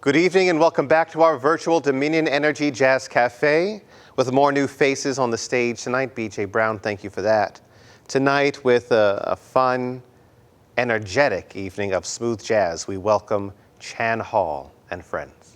Good evening and welcome back to our virtual Dominion Energy Jazz Cafe with more new faces on the stage tonight. BJ Brown, thank you for that. Tonight with a fun, energetic evening of smooth jazz, we welcome Chan Hall and friends.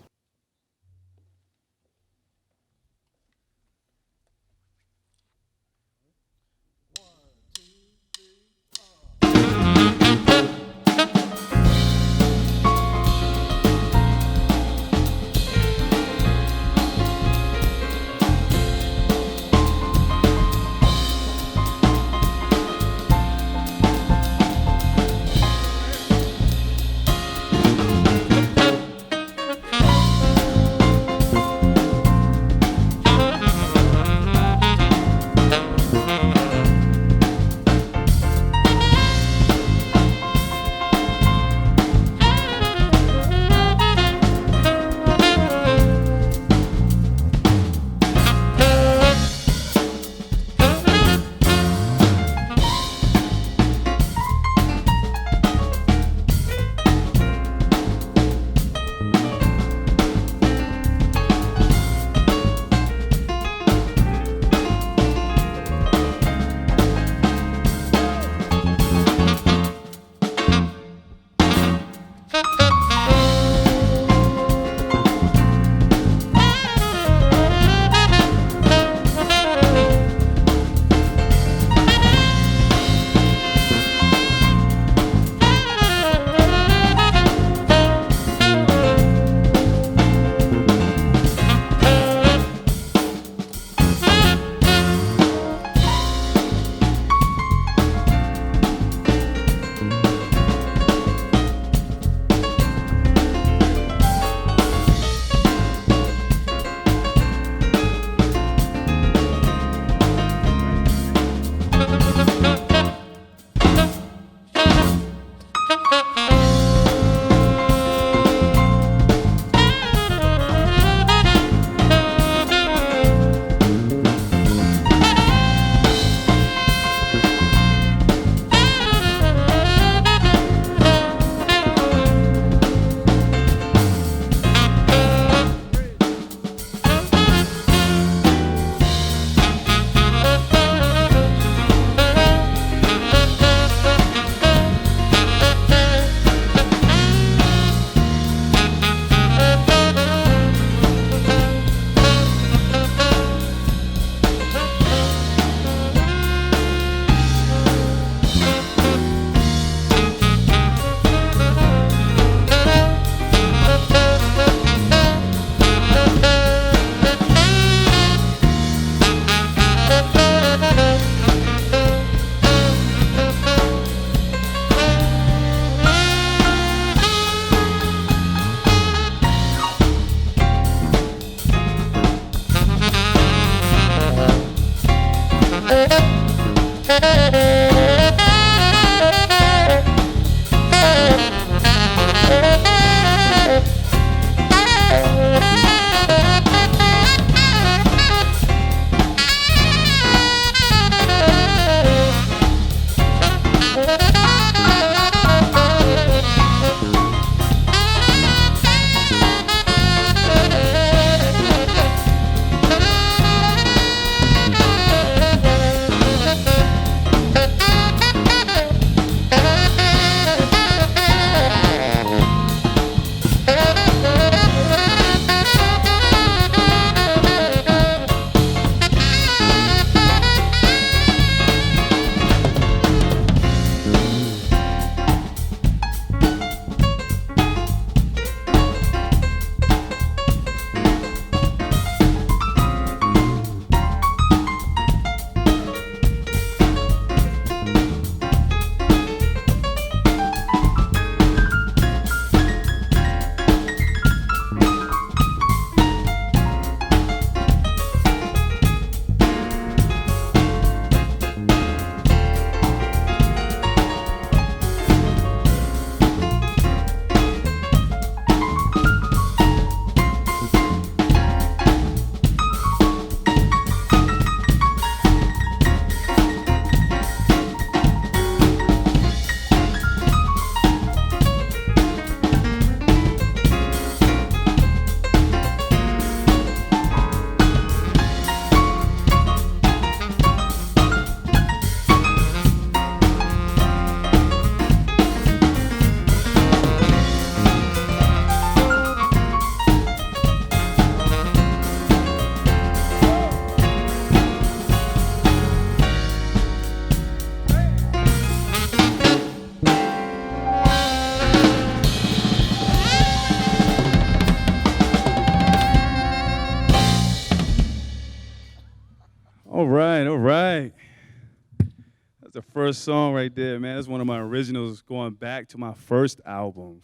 first song right there, man. That's one of my originals going back to my first album.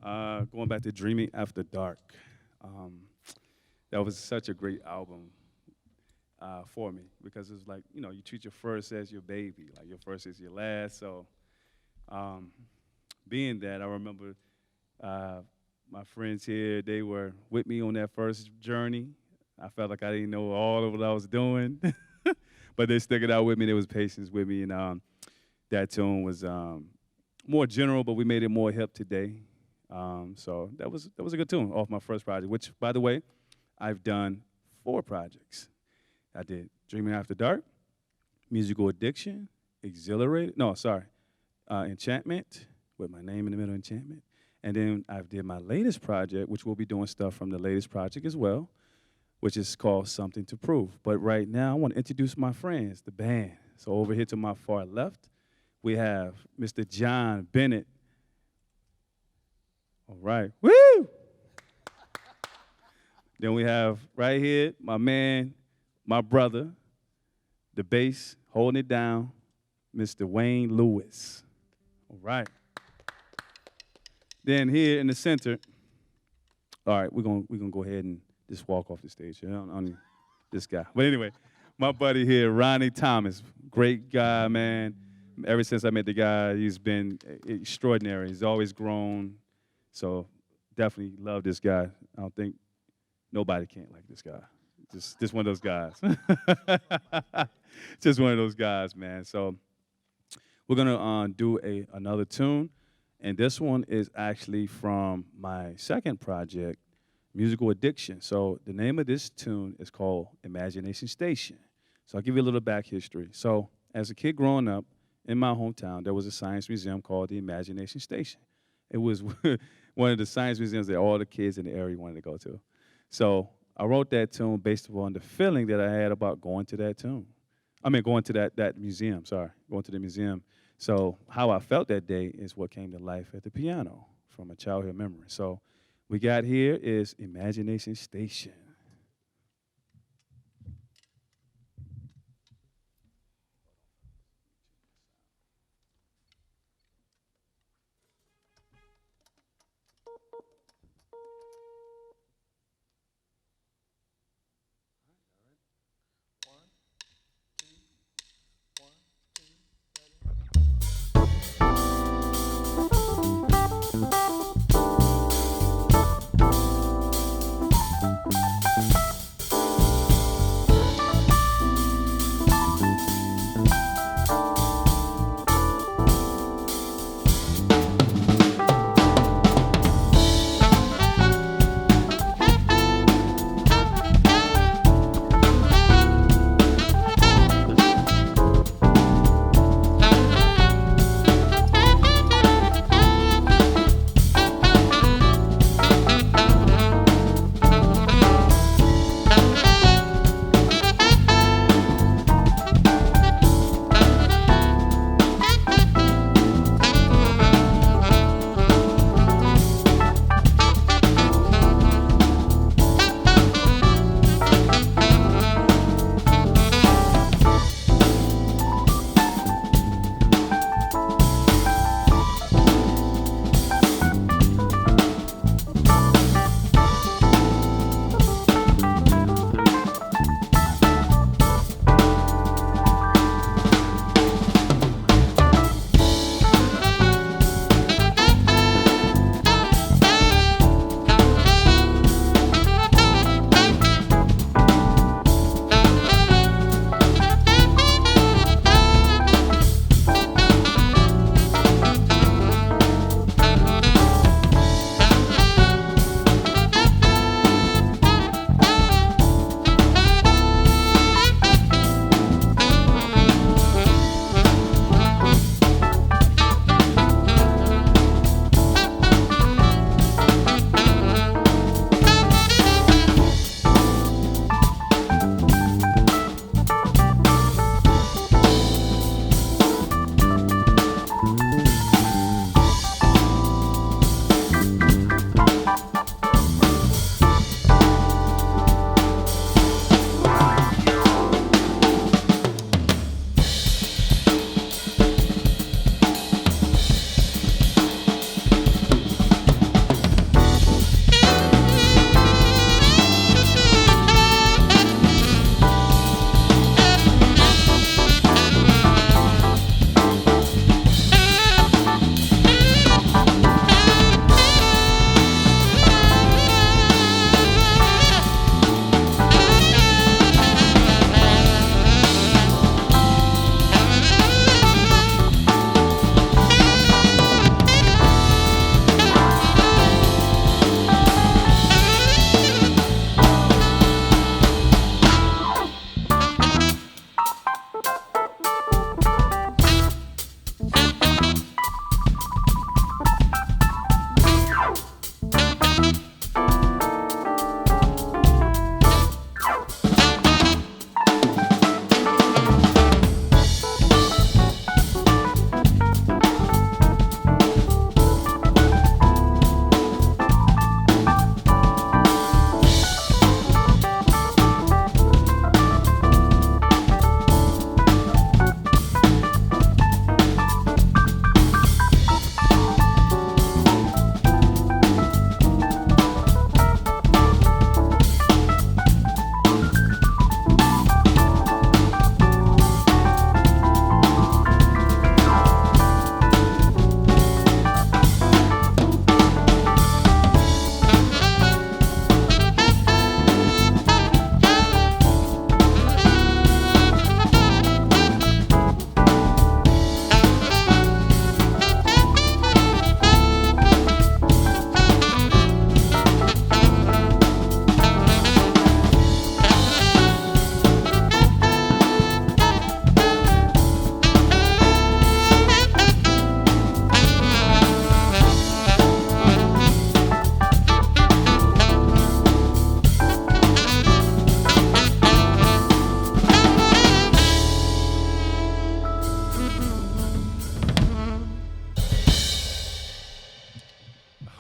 Going back to Dreaming After Dark. That was such a great album for me because it's like, you know, you treat your first as your baby. Like your first is your last. So being that, I remember my friends here, they were with me on that first journey. I felt like I didn't know all of what I was doing, but they stuck it out with me. There was patience with me, and that tune was more general, but we made it more hip today. So that was a good tune off my first project, which, by the way, I've done 4 projects. I did Dreaming After Dark, Musical Addiction, Exhilarated, Enchantment, with my name in the middle, Enchantment. And then I did my latest project, which we'll be doing stuff from the latest project as well, which is called Something to Prove. But right now, I want to introduce my friends, the band. So over here to my far left, we have Mr. John Bennett. All right, woo! Then we have right here, my man, my brother, the bass, holding it down, Mr. Wayne Lewis. All right. Then here in the center, all right, we're gonna go ahead and just walk off the stage. You know, on this guy. But anyway, my buddy here, Ronnie Thomas, great guy, man. Ever since I met the guy, he's been extraordinary. He's always grown. So definitely love this guy. I don't think nobody can't like this guy. Just one of those guys. Just one of those guys, man. So we're gonna do another tune, and this one is actually from my second project, Musical Addiction. So the name of this tune is called Imagination Station. So I'll give you a little back history. So as a kid growing up in my hometown, there was a science museum called the Imagination Station. It was one of the science museums that all the kids in the area wanted to go to. So I wrote that tune based upon the feeling that I had about going to that going to that museum, going to the museum. So how I felt that day is what came to life at the piano from a childhood memory. So we got here is Imagination Station.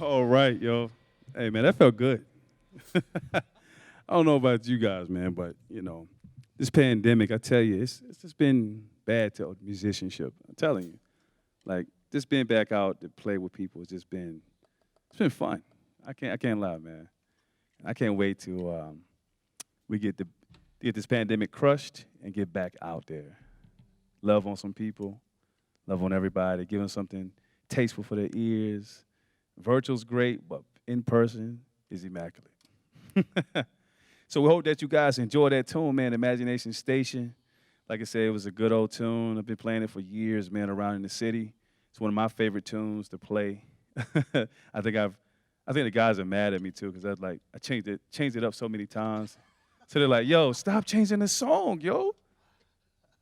All right, yo. Hey, man, that felt good. I don't know about you guys, man, but, this pandemic, I tell you, it's just been bad to musicianship. I'm telling you. Like, just being back out to play with people has just been, it's been fun. I can't lie, man. I can't wait till we get this pandemic crushed and get back out there. Love on some people, love on everybody, give them something tasteful for their ears. Virtual's great, but in person is immaculate. So we hope that you guys enjoy that tune, man, Imagination Station. Like I said, it was a good old tune. I've been playing it for years, man, around in the city. It's one of my favorite tunes to play. I think the guys are mad at me too, because I changed it up so many times. So they're like, yo, stop changing the song, yo.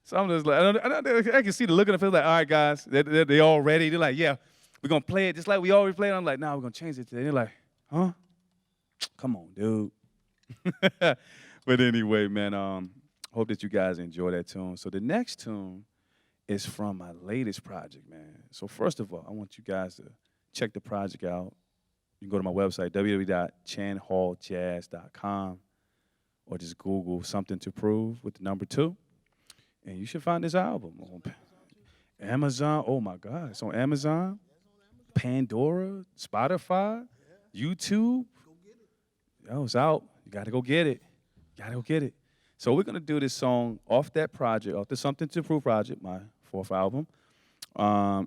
So I'm just like, I can see the look on the face, like, all right, guys, they all ready. They're like, yeah, we're going to play it just like we always play it. I'm like, nah, we're going to change it today. They're like, huh? Come on, dude. But anyway, man, hope that you guys enjoy that tune. So the next tune is from my latest project, man. So first of all, I want you guys to check the project out. You can go to my website, www.chanhalljazz.com, or just Google Something to Prove with the number 2. And you should find this album on Amazon. Oh, my God. It's on Amazon, Pandora, Spotify, YouTube. Yo, it's out. You got to go get it. So we're going to do this song off that project, off the Something to Prove project, my 4th album.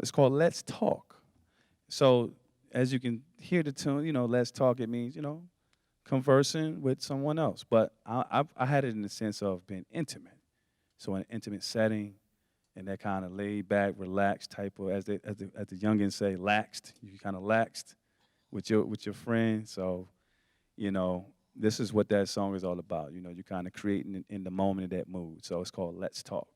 It's called Let's Talk. So as you can hear the tune, Let's Talk, it means, conversing with someone else. But I had it in the sense of being intimate. So in an intimate setting, and that kind of laid back, relaxed type of, as the youngins say, laxed. You kind of laxed with your friend. So, this is what that song is all about. You're kind of creating in the moment of that mood. So it's called Let's Talk.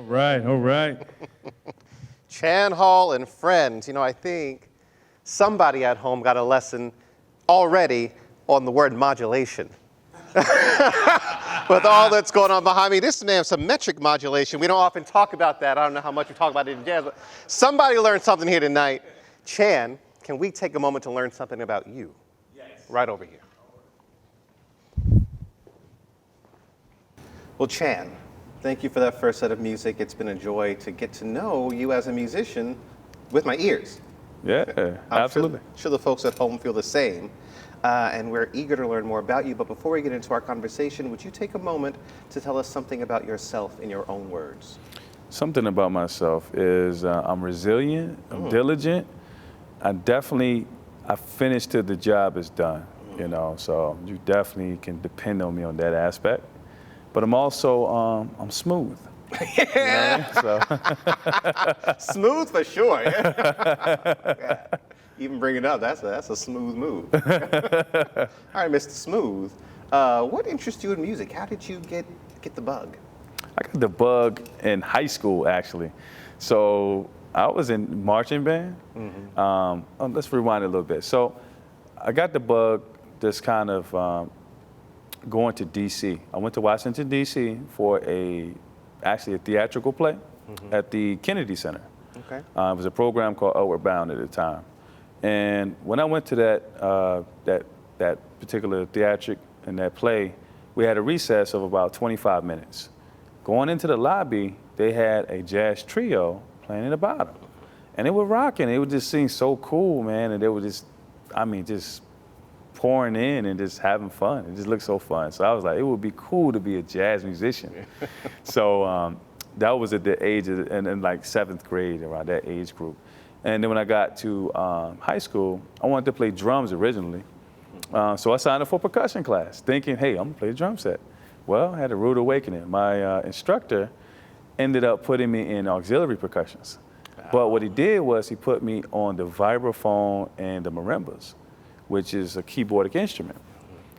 All right, all right. Chan Hall and friends. You know, I think somebody at home got a lesson already on the word modulation. With all that's going on behind me, this man has some metric modulation. We don't often talk about that. I don't know how much we talk about it in jazz, but somebody learned something here tonight. Chan, can we take a moment to learn something about you? Yes. Right over here. Well, Chan, thank you for that first set of music. It's been a joy to get to know you as a musician with my ears. Yeah, absolutely. I'm sure the folks at home feel the same. And we're eager to learn more about you. But before we get into our conversation, would you take a moment to tell us something about yourself in your own words? Something about myself is I'm resilient, I'm diligent. I finish till the job is done, you know, so you definitely can depend on me on that aspect. But I'm also, I'm smooth. Yeah. You know, so. Smooth for sure. Yeah. Even bring it up, that's a smooth move. All right, Mr. Smooth, what interests you in music? How did you get the bug? I got the bug in high school, actually. So I was in marching band. Let's rewind a little bit. So I got the bug just kind of going to D.C. I went to Washington, D.C. for actually a theatrical play at the Kennedy Center. Okay. It was a program called Outward Bound at the time. And when I went to that particular theatric and that play, we had a recess of about 25 minutes. Going into the lobby, they had a jazz trio playing in the bottom. And they were rocking. It would just seem so cool, man. And they were just pouring in and just having fun. It just looked so fun. So I was like, it would be cool to be a jazz musician. So that was at the age of, and like 7th grade, around that age group. And then when I got to high school, I wanted to play drums originally. So I signed up for percussion class, thinking, hey, I'm gonna play the drum set. Well, I had a rude awakening. My instructor ended up putting me in auxiliary percussions. But what he did was he put me on the vibraphone and the marimbas, which is a keyboardic instrument.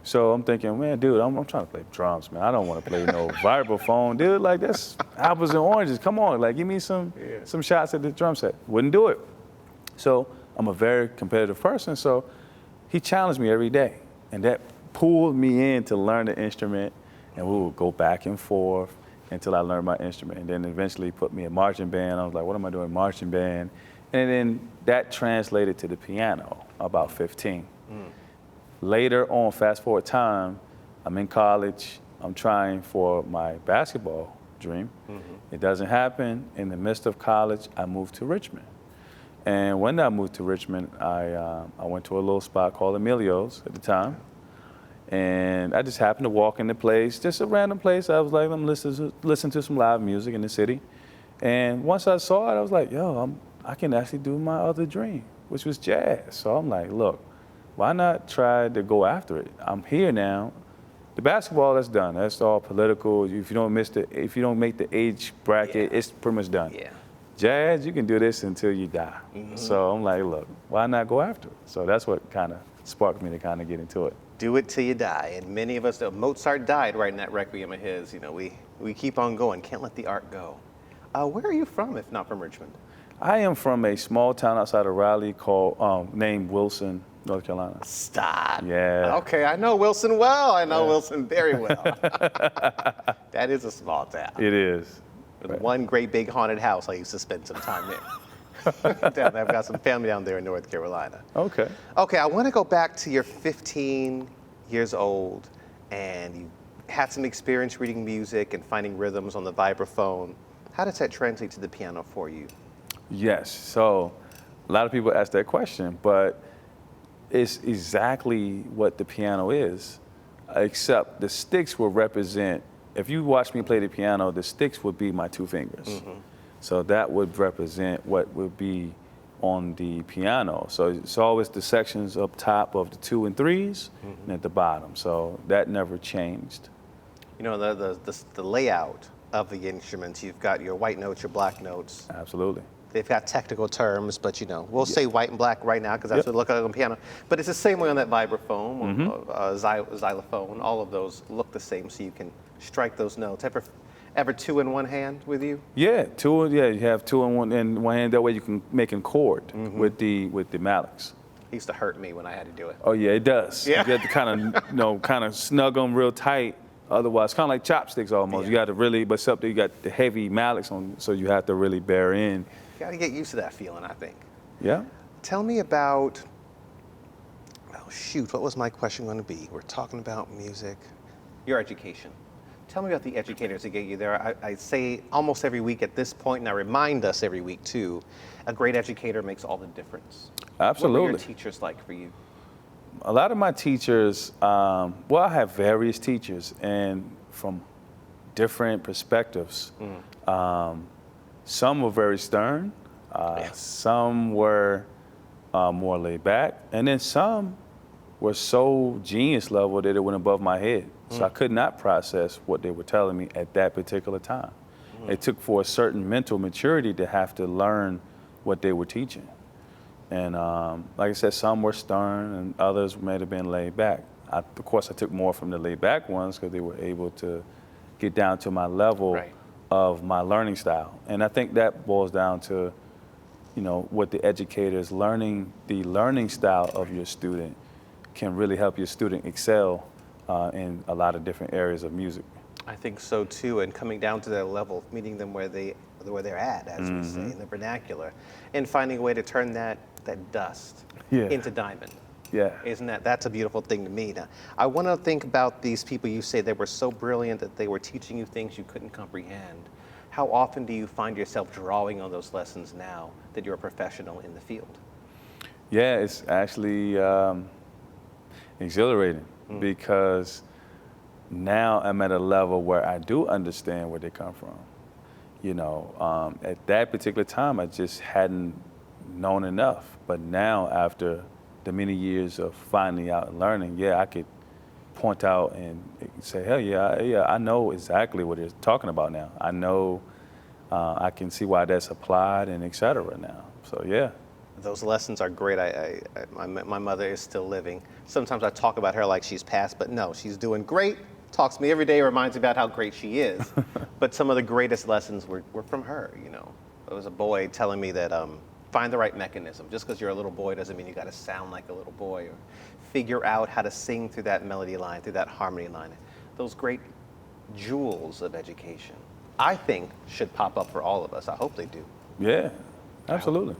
So I'm thinking, man, dude, I'm trying to play drums, man. I don't want to play no vibraphone, dude. Like, that's apples and oranges. Come on, like, give me some shots at the drum set. Wouldn't do it. So I'm a very competitive person, so he challenged me every day. And that pulled me in to learn the instrument, and we would go back and forth until I learned my instrument. And then eventually he put me in marching band. I was like, what am I doing in marching band? And then that translated to the piano, about 15. Later on, fast forward time, I'm in college. I'm trying for my basketball dream. It doesn't happen. In the midst of college, I moved to Richmond. And when I moved to Richmond, I went to a little spot called Emilio's at the time. And I just happened to walk in the place, just a random place. I was like, I'm listening to some live music in the city. And once I saw it, I was like, yo, I can actually do my other dream, which was jazz. So I'm like, look, why not try to go after it? I'm here now. The basketball, that's done. That's all political. If you don't make the age bracket, it's pretty much done. Yeah. Jazz, you can do this until you die. So I'm like, look, why not go after it? So that's what kind of sparked me to kind of get into it. Do it till you die. And many of us, Mozart died writing that Requiem of his. You know, we keep on going. Can't let the art go. Where are you from, if not from Richmond? I am from a small town outside of Raleigh called named Wilson, North Carolina. Stop. Yeah. Okay, I know Wilson well. I know Wilson very well. That is a small town. It is. With one great big haunted house I used to spend some time in. I've got some family down there in North Carolina. Okay. Okay, I want to go back to your 15 years old, and you had some experience reading music and finding rhythms on the vibraphone. How does that translate to the piano for you? Yes. So a lot of people ask that question, but it's exactly what the piano is, except the sticks will represent, if you watch me play the piano, the sticks would be my 2 fingers. So that would represent what would be on the piano. So it's always the sections up top of the 2 and 3s and at the bottom. So that never changed. You know, the layout of the instruments, you've got your white notes, your black notes. Absolutely. They've got technical terms, but you know, we'll say white and black right now because that's what it looks like on the piano. But it's the same way on that vibraphone, xylophone. All of those look the same, so you can strike those notes. Ever two in one hand with you? Yeah, you have two in one hand. That way you can make a chord with the mallets. It used to hurt me when I had to do it. Oh yeah, it does. Yeah. You have to kind of kind of snug them real tight. Otherwise, kind of like chopsticks almost. Yeah. You got to really, but except you got the heavy mallets on, so you have to really bear in. You got to get used to that feeling, I think. Yeah. Tell me about, oh shoot, what was my question going to be? We're talking about music. Your education. Tell me about the educators that get you there. I say almost every week at this point, and I remind us every week too, a great educator makes all the difference. Absolutely. What were your teachers like for you? A lot of my teachers, well, I have various teachers, and from different perspectives. Some were very stern, some were more laid back, and then some were so genius level that it went above my head. So I could not process what they were telling me at that particular time. It took for a certain mental maturity to have to learn what they were teaching. And like I said, some were stern and others may have been laid back. Of course, I took more from the laid back ones because they were able to get down to my level of my learning style. And I think that boils down to, what the educator is learning. The learning style of your student can really help your student excel in a lot of different areas of music. I think so too, and coming down to their level, meeting them where they're at, as we say in the vernacular, and finding a way to turn that dust into diamond. Yeah. Isn't that's a beautiful thing to me. Now, I want to think about these people you say they were so brilliant that they were teaching you things you couldn't comprehend. How often do you find yourself drawing on those lessons now that you're a professional in the field? Yeah, it's actually exhilarating because now I'm at a level where I do understand where they come from. At that particular time, I just hadn't known enough. But now, after the many years of finding out and learning, I could point out and say, hell yeah, I know exactly what they're talking about now. I know, I can see why that's applied and et cetera now. So yeah. Those lessons are great. My mother is still living. Sometimes I talk about her like she's passed, but no, she's doing great. Talks to me every day, reminds me about how great she is. But some of the greatest lessons were from her, There was a boy telling me that find the right mechanism. Just because you're a little boy doesn't mean you got to sound like a little boy, or figure out how to sing through that melody line, through that harmony line. Those great jewels of education, I think, should pop up for all of us. I hope they do. Yeah, absolutely.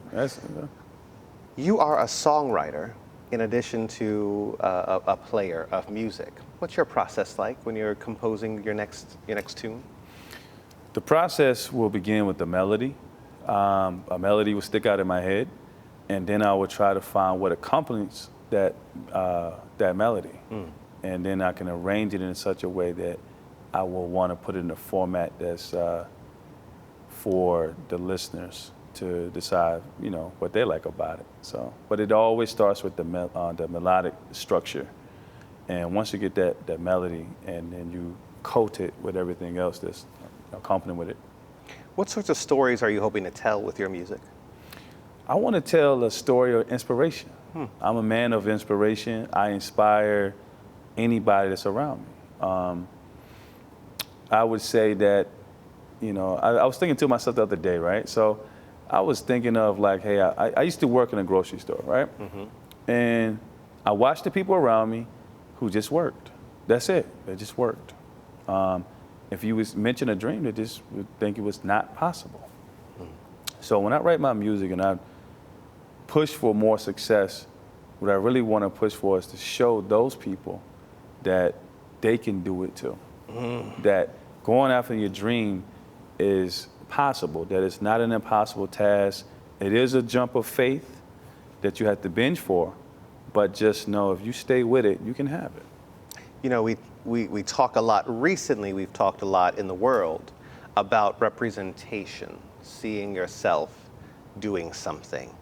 You are a songwriter in addition to a player of music. What's your process like when you're composing your next tune? The process will begin with the melody. A melody will stick out in my head, and then I will try to find what accompanies that melody. And then I can arrange it in such a way that I will want to put it in a format that's for the listeners to decide, what they like about it. So, but it always starts with the melodic structure, and once you get that melody, and then you coat it with everything else that's accompanying with it. What sorts of stories are you hoping to tell with your music? I want to tell a story of inspiration. I'm a man of inspiration. I inspire anybody that's around me. I would say that, I was thinking to myself the other day, right? So I was thinking of like, hey, I used to work in a grocery store, right? And I watched the people around me who just worked. That's it. They just worked. If you mention a dream, they just would think it was not possible. So when I write my music and I push for more success, what I really want to push for is to show those people that they can do it too. That going after your dream is possible, that it's not an impossible task. It is a jump of faith that you have to binge for, but just know if you stay with it, you can have it. We talk a lot, recently we've talked a lot in the world about representation, seeing yourself doing something.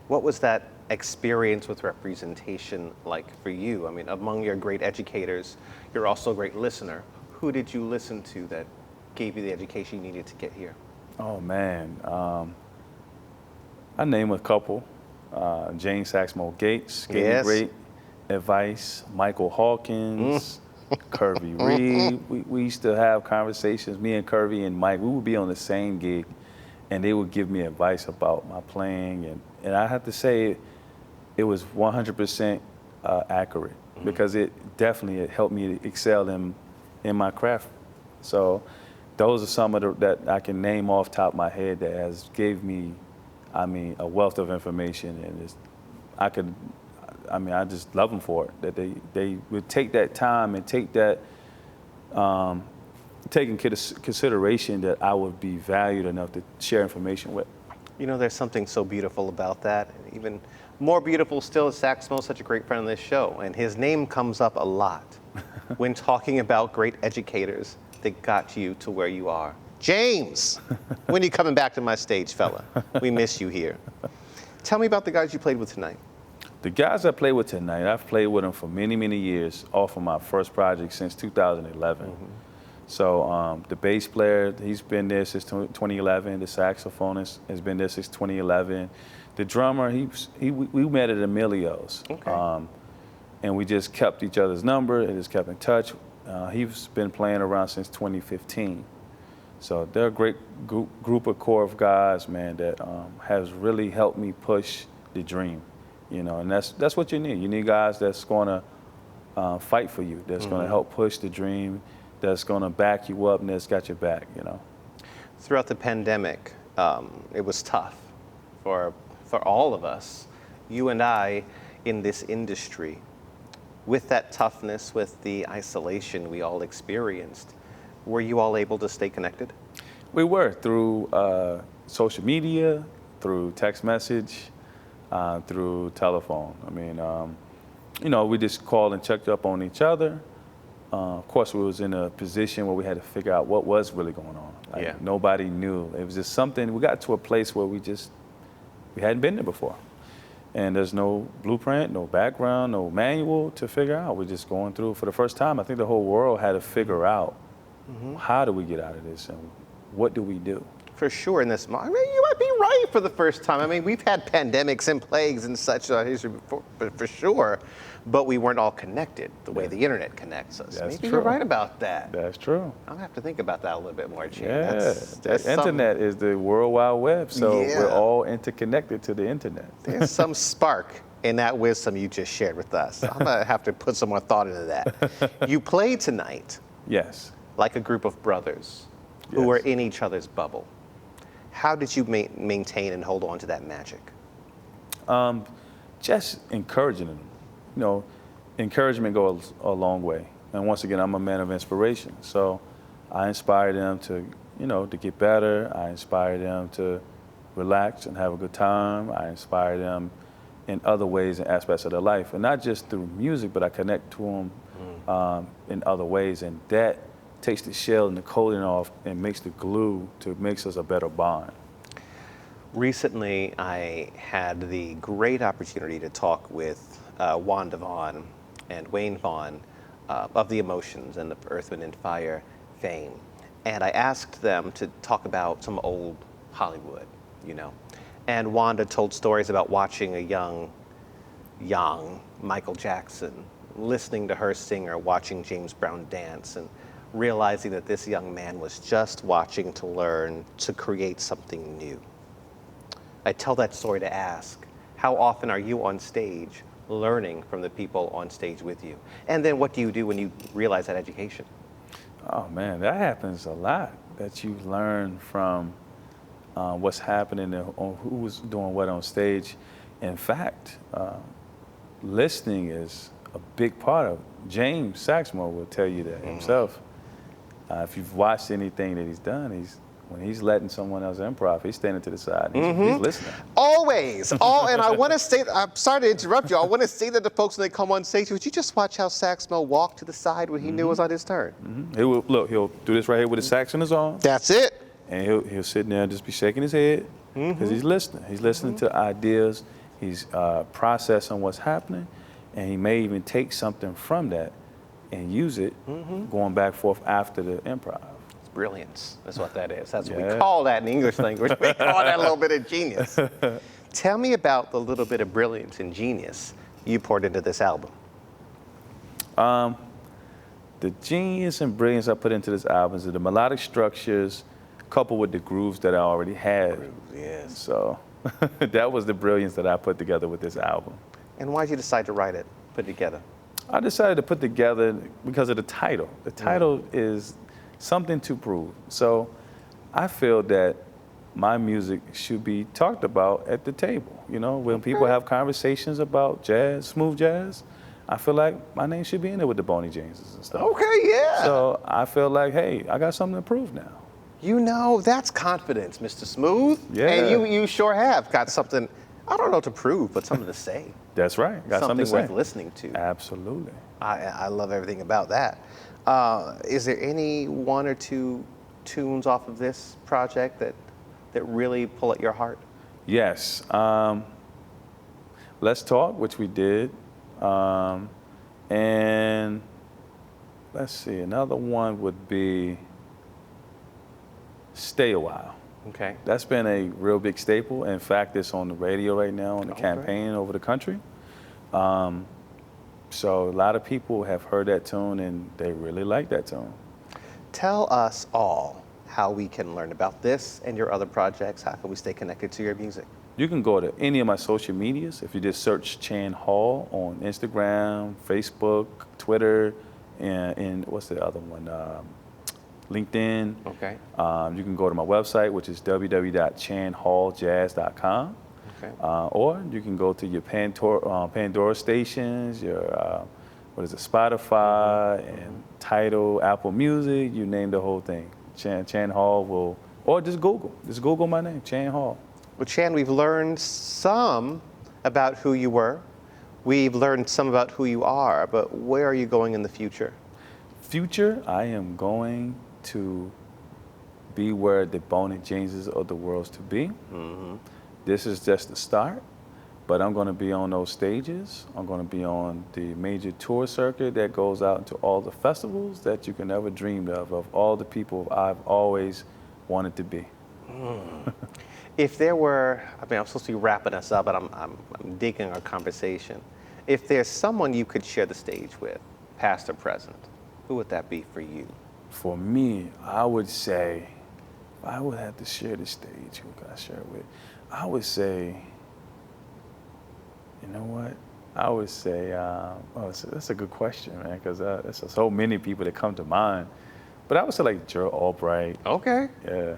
What was that experience with representation like for you? I mean, among your great educators, you're also a great listener. Who did you listen to that gave you the education you needed to get here? Oh man, I name a couple. Jane Saxmo Gates gave me great advice. Michael Hawkins, Curvy Reed. We used to have conversations, me and Curvy and Mike, we would be on the same gig, and they would give me advice about my playing, and I have to say it was 100% accurate, because it definitely helped me to excel in my craft. So those are some of that I can name off the top of my head that has gave me, I mean, a wealth of information, and I just love them for it, that they would take that time and take that, take in consideration that I would be valued enough to share information with. You know, there's something so beautiful about that. Even more beautiful still is Zach Smo's such a great friend of this show, and his name comes up a lot when talking about great educators that got you to where you are. James, when are you coming back to my stage, fella? We miss you here. Tell me about the guys you played with tonight. The guys I played with tonight, I've played with them for many, many years, off of my first project since 2011. So the bass player, he's been there since 2011. The saxophonist has been there since 2011. The drummer, we met at Emilio's. Okay. And we just kept each other's number and just kept in touch. He's been playing around since 2015. So they're a great group of core of guys, man, that has really helped me push the dream. You know, and that's what you need. You need guys that's gonna fight for you, that's gonna help push the dream, that's gonna back you up, and that's got your back, you know. Throughout the pandemic, it was tough for all of us, you and I, in this industry. With that toughness, with the isolation we all experienced, were you all able to stay connected? We were, through social media, through text message, through telephone. I mean, you know, we just called and checked up on each other. Of course, we was in a position where we had to figure out what was really going on. Like, nobody knew. It was just something, we got to a place where we hadn't been there before. And there's no blueprint, no background, no manual to figure out. We're just going through, for the first time, I think the whole world had to figure out, how do we get out of this and what do we do? For sure, in this, I mean, you might be right for the first time. I mean, we've had pandemics and plagues and such in our history before, for sure, but we weren't all connected the way the internet connects us. That's Maybe true. you're right about that. That's true. I'll have to think about that a little bit more, Gene. Yeah, That's the internet is the World Wide Web, so Yeah. we're all interconnected to the internet. There's some spark in that wisdom you just shared with us. I'm gonna have to put some more thought into that. You played tonight Yes. like a group of brothers who were Yes. in each other's bubble. How did you maintain and hold on to that magic? Just encouraging them. You know, encouragement goes a long way. And once again, I'm a man of inspiration. So I inspire them to, you know, to get better. I inspire them to relax and have a good time. I inspire them in other ways and aspects of their life. And not just through music, but I connect to them in other ways. And that takes the shell and the coating off and makes the glue to makes us a better bond. Recently, I had the great opportunity to talk with Wanda Vaughn and Wayne Vaughn of the Emotions and the Earth, Wind, and Fire fame. And I asked them to talk about some old Hollywood, you know. And Wanda told stories about watching a young Michael Jackson, listening to her sing or watching James Brown dance, and realizing that this young man was just watching to learn to create something new. I tell that story to ask, how often are you on stage learning from the people on stage with you? And then what do you do when you realize that education? Oh man, that happens a lot, that you learn from what's happening and who's doing what on stage. In fact, listening is a big part of it. James Saxmo will tell you that himself. If you've watched anything that he's done, when he's letting someone else improv, he's standing to the side and he's listening. Always. And I want to say, I'm sorry to interrupt you. I want to say that the folks when they come on stage, would you just watch how Saxmo walked to the side when he knew it was on his turn? He'll do this right here with his sax in his arm, That's it. and he'll sit there and just be shaking his head because he's listening. He's listening to ideas. He's processing what's happening, and he may even take something from that and use it going back and forth after the improv. It's brilliance. That's what that is. That's what we call that in English language. We call that a little bit of genius. Tell me about the little bit of brilliance and genius you poured into this album. The little bit of brilliance and genius, I think, is the key. I think, you know, when you look at the genius and brilliance I put into this album is the melodic structures coupled with the grooves that I already had. Yes. So that was the brilliance that I put together with this album. And why did you decide to write it, put it together? I decided to put together because of the title. The title is something to prove. So I feel that my music should be talked about at the table. You know, when people have conversations about jazz, smooth jazz, I feel like my name should be in there with the Boney Jameses and stuff. Okay, yeah. So I feel like, hey, I got something to prove now. You know, that's confidence, Mr. Smooth. Yeah. And you sure have got something, I don't know to prove, but something to say. That's right. Got something to worth say. listening to. Absolutely. I love everything about that. Is there any one or two tunes off of this project that really pull at your heart? Yes. Let's Talk, which we did. And let's see, another one would be Stay a While. Okay. That's been a real big staple. In fact, it's on the radio right now on the campaign over the country. So a lot of people have heard that tune and they really like that tune. Tell us all how we can learn about this and your other projects. How can we stay connected to your music? You can go to any of my social medias. If you just search Chan Hall on Instagram, Facebook, Twitter, and what's the other one? LinkedIn. Okay. You can go to my website, which is www.chanhalljazz.com. Okay. Or you can go to your Pandora stations, your Spotify and Tidal, Apple Music. You name the whole thing. Chan Hall will, or just Google my name, Chan Hall. Well, Chan, we've learned some about who you were. We've learned some about who you are, but where are you going in the future? Future, I am going to be where the Boney Jameses of the world's to be. Mm-hmm. This is just the start, but I'm going to be on those stages. I'm going to be on the major tour circuit that goes out into all the festivals that you can ever dream of all the people I've always wanted to be. If there were, I mean, I'm supposed to be wrapping us up, but I'm digging our conversation. If there's someone you could share the stage with, past or present, who would that be for you? For me, I would say, if I would have to share the stage, who could I share it with? I would say, you know what? I would say, that's a good question, man, because there's so many people that come to mind. But I would say like Gerald Albright. Okay. Yeah.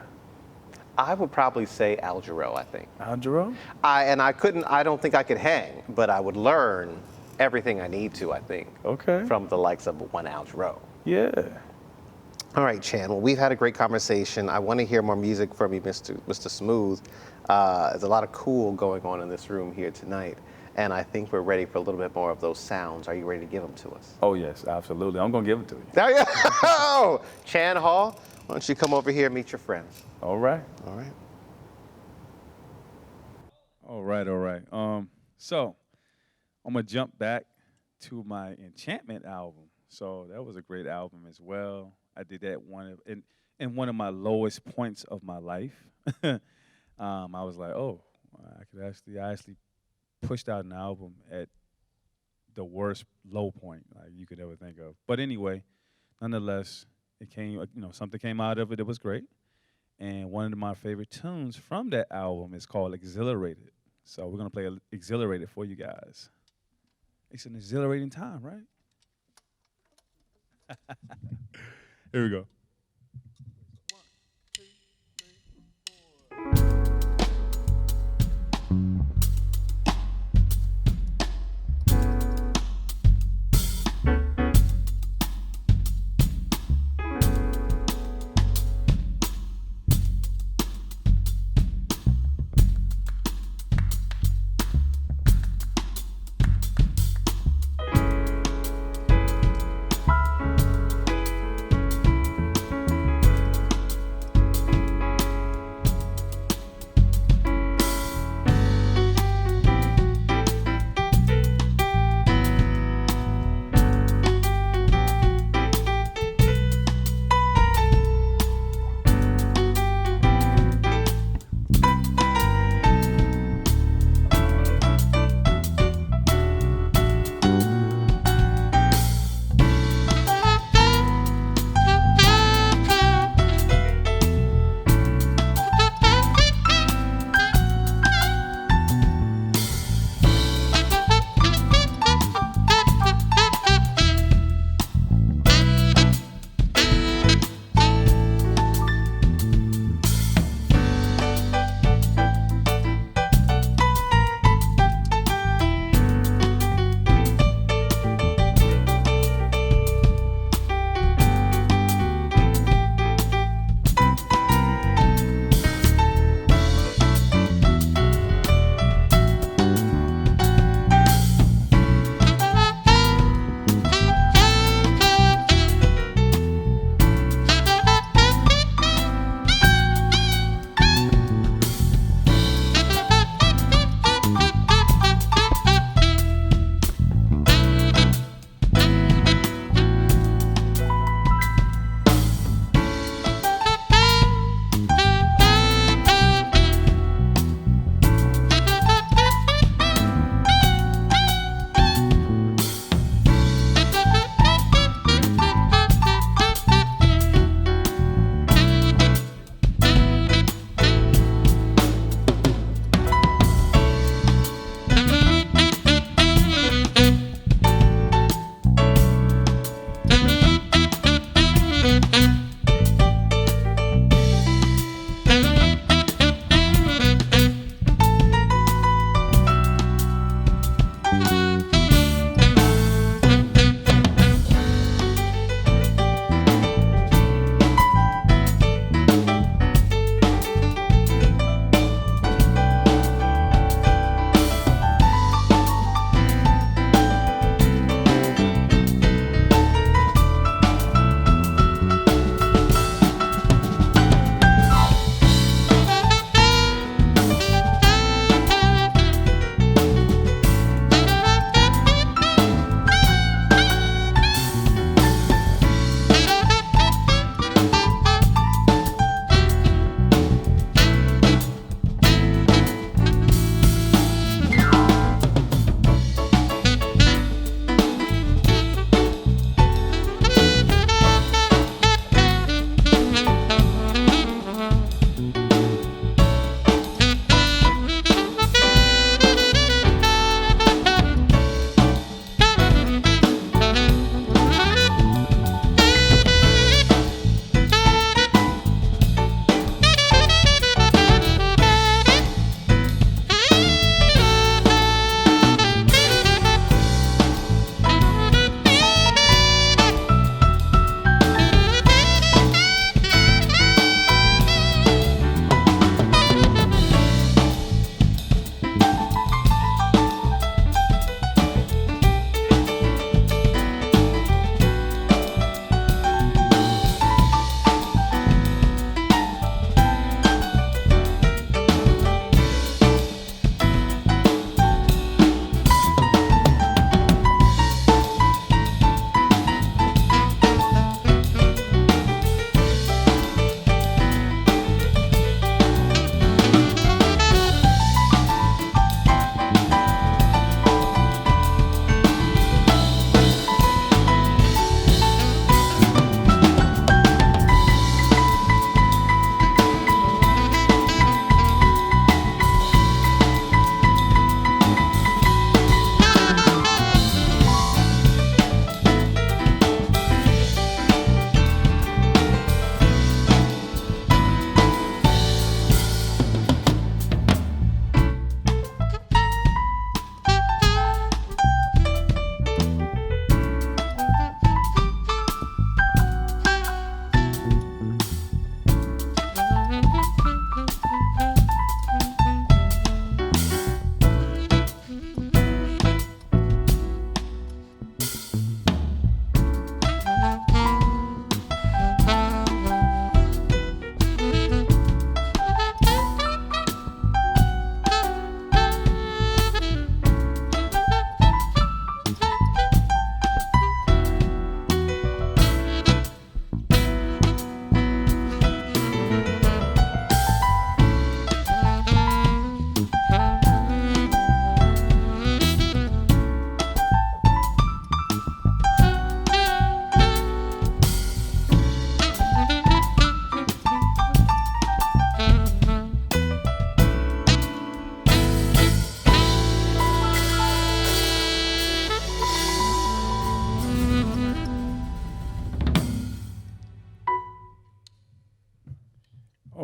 I would probably say Al Jarreau, I think. Al Jarreau? I don't think I could hang, but I would learn everything I need to, I think. Okay. From the likes of one Al Jarreau. Yeah. All right, Chan. Well, we've had a great conversation. I want to hear more music from you, Mr. Smooth. There's a lot of cool going on in this room here tonight, and I think we're ready for a little bit more of those sounds. Are you ready to give them to us? Oh, yes, absolutely. I'm going to give it to you. There you go. Chan Hall, why don't you come over here and meet your friends? All right. All right. All right. So I'm going to jump back to my Enchantment album. So that was a great album as well. I did that in one of my lowest points of my life. I was like, I actually pushed out an album at the worst low point like you could ever think of. But anyway, nonetheless, it came, something came out of it that was great. And one of my favorite tunes from that album is called Exhilarated. So we're going to play Exhilarated for you guys. It's an exhilarating time, right? Here we go.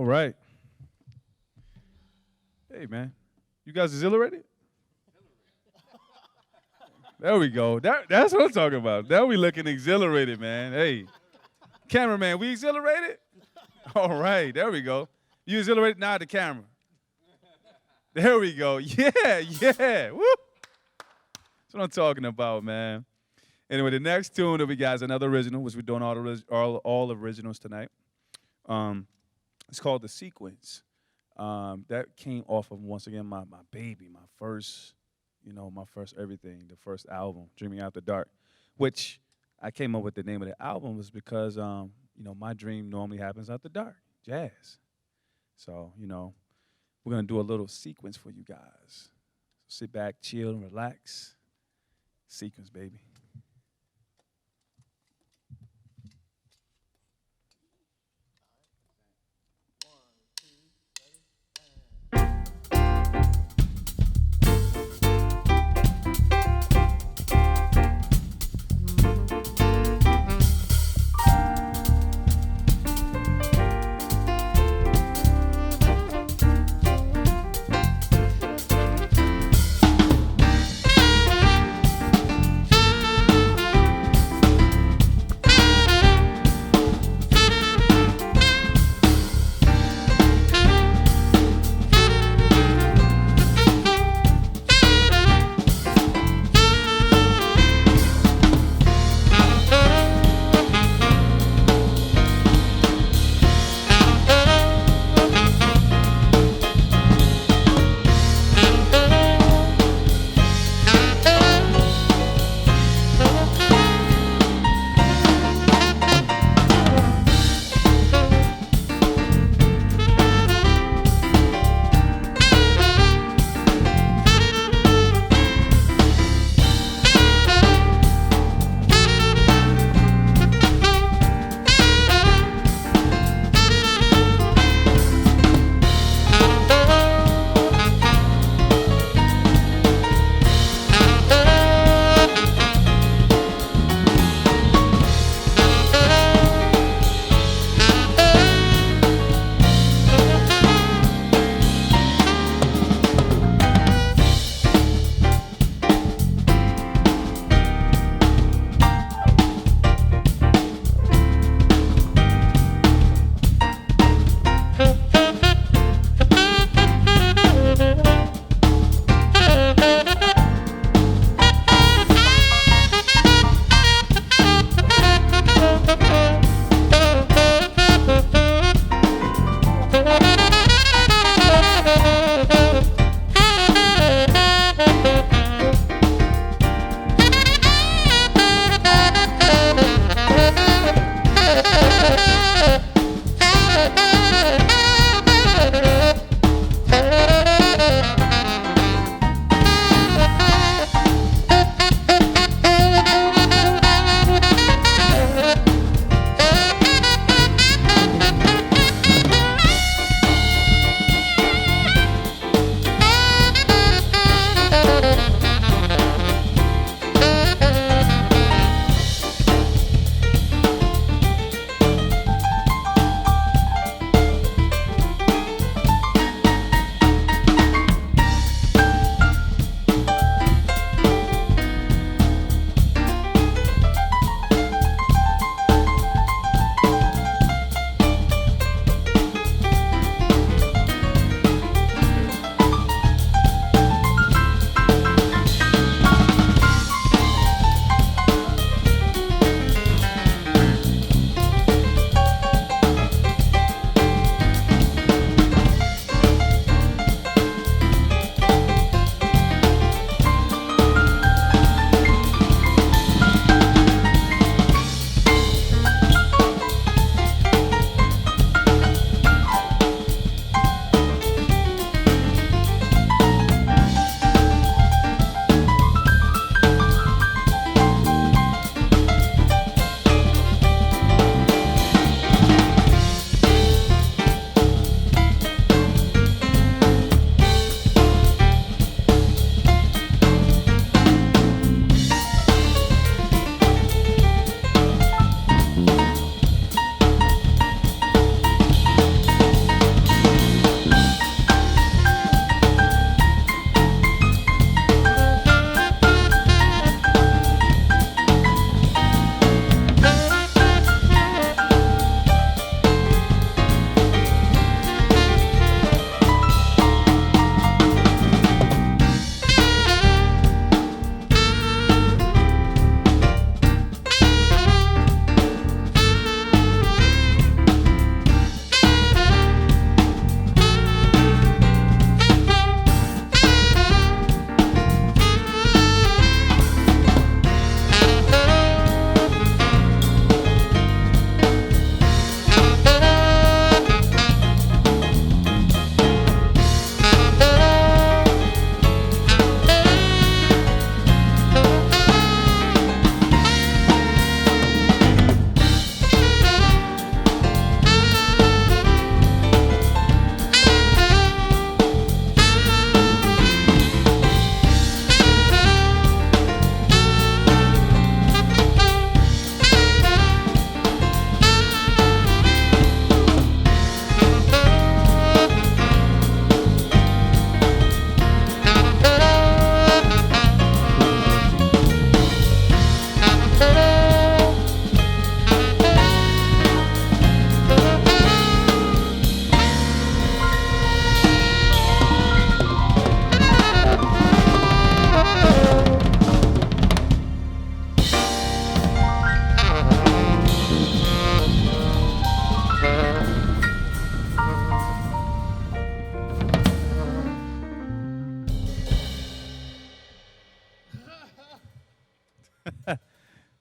right. Hey, man. You guys exhilarated? There we go. That's what I'm talking about. Now we looking exhilarated, man. Hey, cameraman, we exhilarated? All right, there we go. You exhilarated? Nah, the camera. There we go. Yeah. Woo. That's what I'm talking about, man. Anyway, the next tune that we got is another original, which we're doing all originals tonight. It's called The Sequence. That came off of, once again, my baby, my first everything, the first album, Dreaming After Dark, which I came up with the name of the album was because, my dream normally happens after dark, jazz. So, we're going to do a little sequence for you guys. Sit back, chill, and relax. Sequence, baby.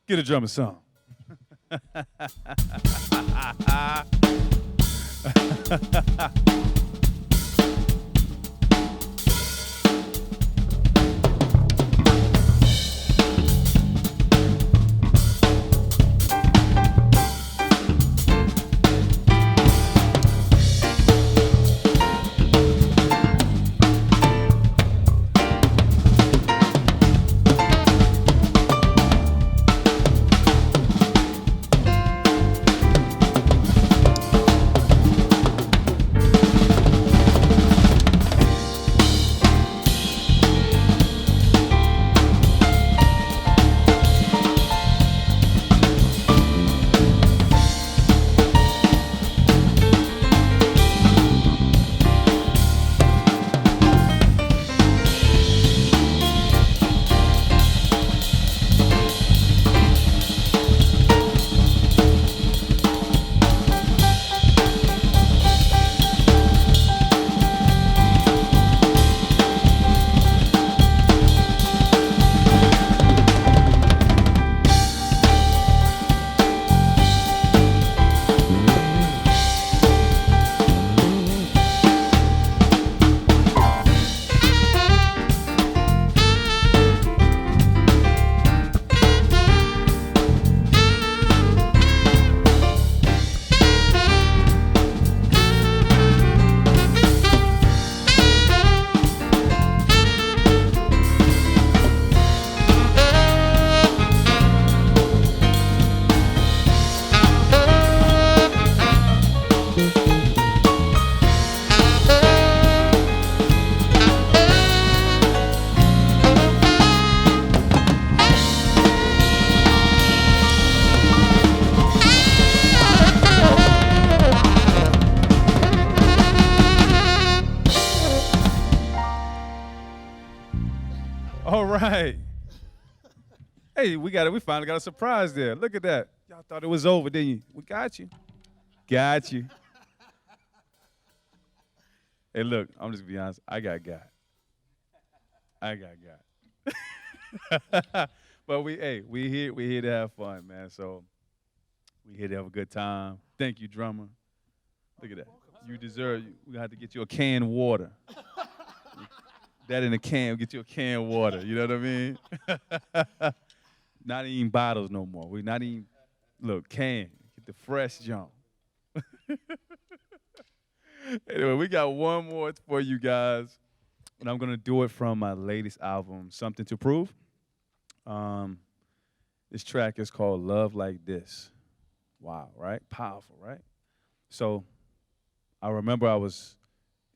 Get a drummer song. All right. Hey, we finally got a surprise there. Look at that. Y'all thought it was over, didn't you? We got you. Got you. Hey, look, I'm just gonna be honest. I got. But we here to have fun, man. So we here to have a good time. Thank you, drummer. Look at that. You deserve. We gonna have to get you a canned water. That in a can, we'll get you a canned water. You know what I mean? Not even bottles no more. We not even look can. Get the fresh jump. Anyway, we got one more for you guys, and I'm gonna do it from my latest album, Something to Prove. This track is called Love Like This. Wow, right? Powerful, right? So I remember I was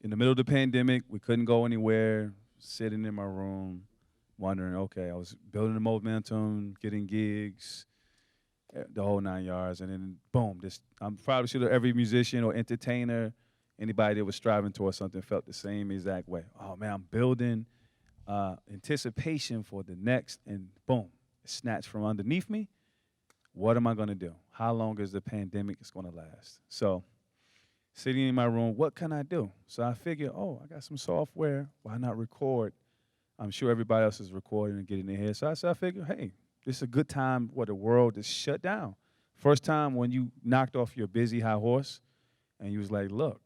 in the middle of the pandemic. We couldn't go anywhere, sitting in my room, wondering, okay, I was building the momentum, getting gigs, the whole 9 yards, and then boom, I'm probably sure every musician or entertainer, anybody that was striving towards something felt the same exact way. Oh man, I'm building anticipation for the next, and boom, it's snatched from underneath me. What am I gonna do? How long is the pandemic gonna last? So sitting in my room, what can I do? So I figured, I got some software. Why not record? I'm sure everybody else is recording and getting their head. So I figured, hey, this is a good time where the world is shut down. First time when you knocked off your busy high horse and you was like, look,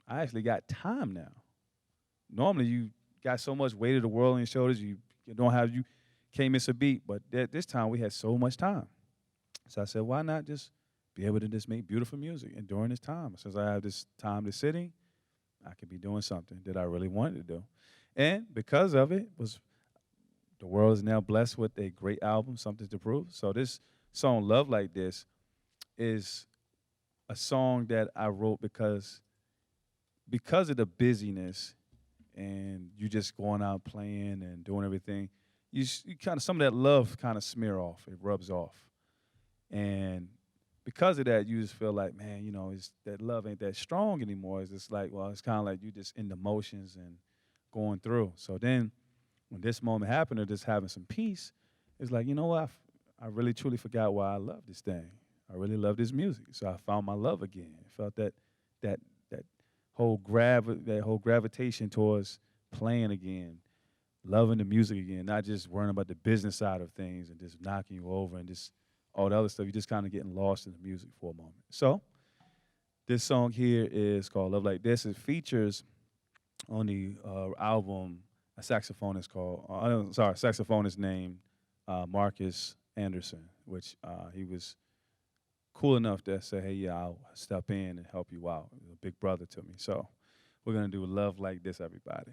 I actually got time now. Normally you got so much weight of the world on your shoulders, you can't miss a beat. But this time we had so much time. So I said, why not just be able to just make beautiful music? And during this time, since I have this time to sitting, I could be doing something that I really wanted to do. And because of it, the world is now blessed with a great album, Something to Prove. So this song, Love Like This, is a song that I wrote because of the busyness and you just going out playing and doing everything, you kind of, some of that love kind of smear off. It rubs off. And because of that, you just feel like, man, that love ain't that strong anymore. It's just like, well, it's kind of like you just in the motions and going through. So then when this moment happened of just having some peace, it's like, you know what? I really truly forgot why I love this thing. I really love this music. So I found my love again. I felt that whole gravitation towards playing again, loving the music again, not just worrying about the business side of things and just knocking you over and just all the other stuff. You're just kind of getting lost in the music for a moment. So this song here is called Love Like This. It features on the album a saxophonist saxophonist named Marcus Anderson, which he was cool enough to say, hey, yeah, I'll step in and help you out. He was a big brother to me. So we're going to do Love Like This, everybody.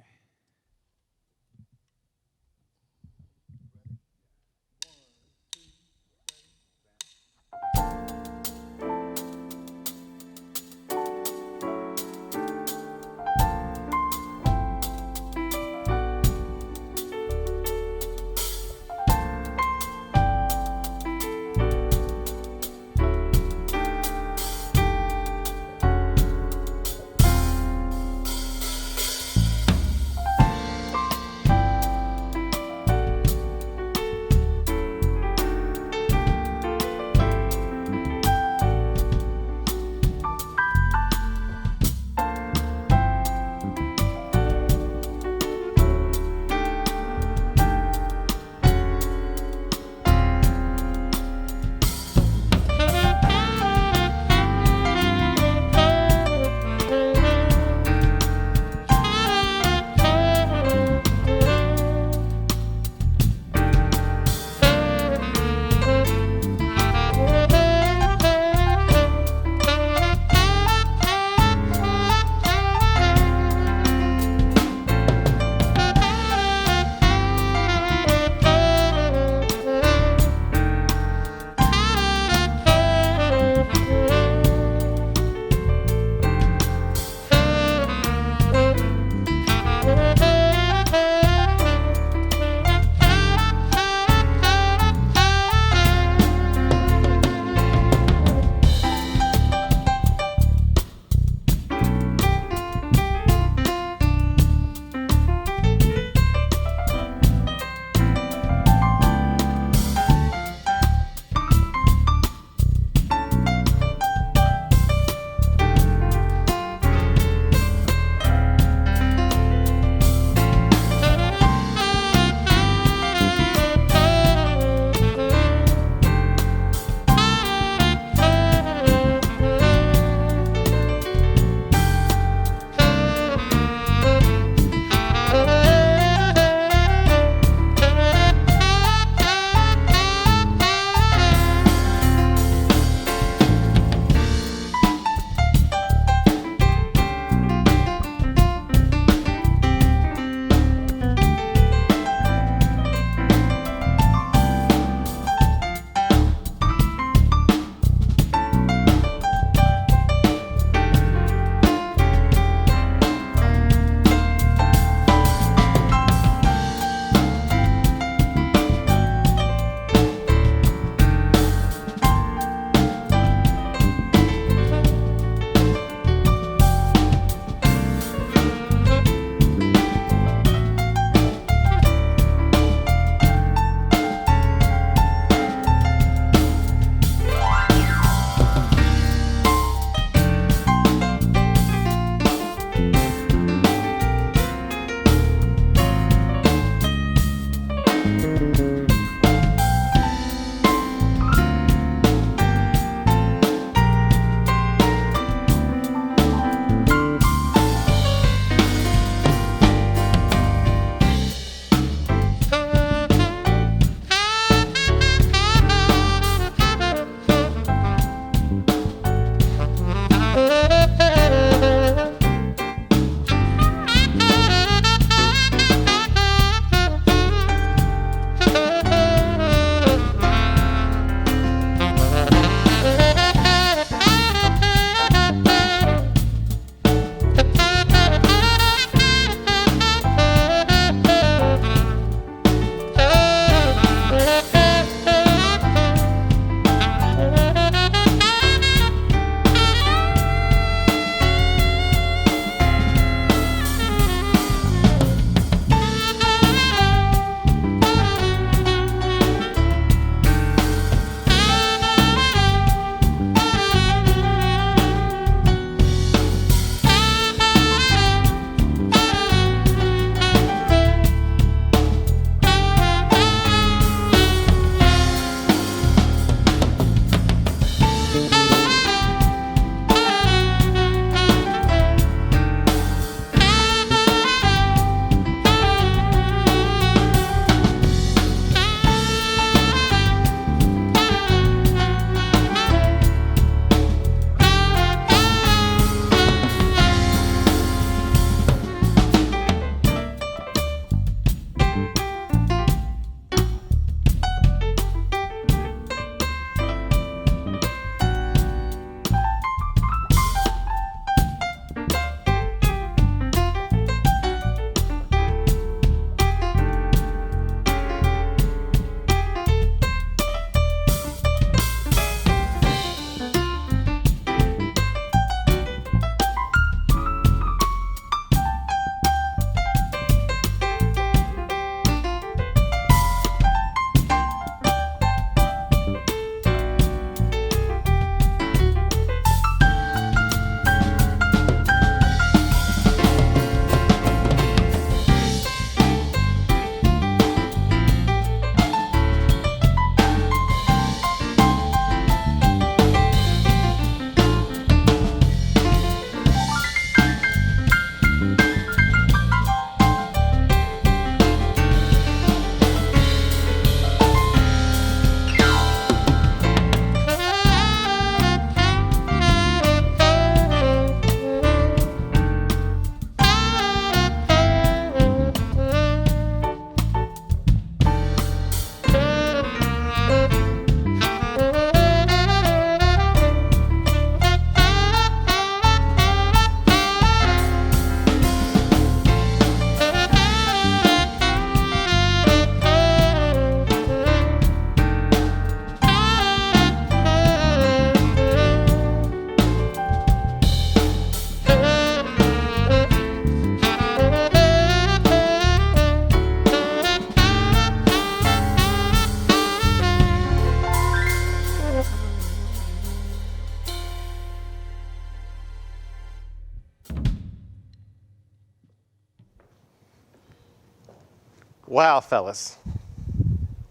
Wow, fellas.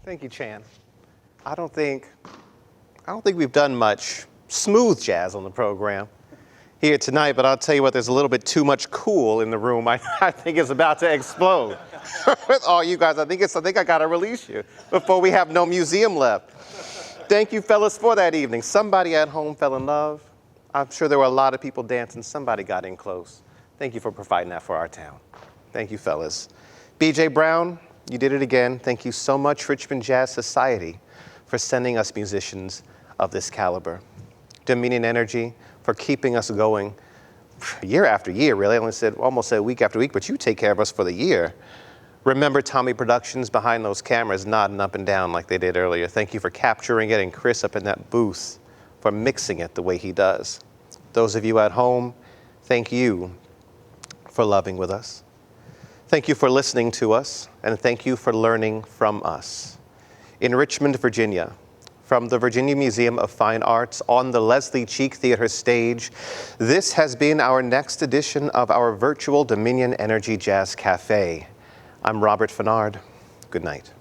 Thank you, Chan. I don't think we've done much smooth jazz on the program here tonight, but I'll tell you what, there's a little bit too much cool in the room. I think it's about to explode. With all you guys, I think I gotta release you before we have no museum left. Thank you, fellas, for that evening. Somebody at home fell in love. I'm sure there were a lot of people dancing. Somebody got in close. Thank you for providing that for our town. Thank you, fellas. BJ Brown, you did it again. Thank you so much, Richmond Jazz Society, for sending us musicians of this caliber. Dominion Energy, for keeping us going year after year, really. I almost said week after week, but you take care of us for the year. Remember Tommy Productions behind those cameras nodding up and down like they did earlier. Thank you for capturing it, and Chris up in that booth for mixing it the way he does. Those of you at home, thank you for loving with us. Thank you for listening to us, and thank you for learning from us. In Richmond, Virginia, from the Virginia Museum of Fine Arts on the Leslie Cheek Theater stage, this has been our next edition of our virtual Dominion Energy Jazz Cafe. I'm Robert Fennard. Good night.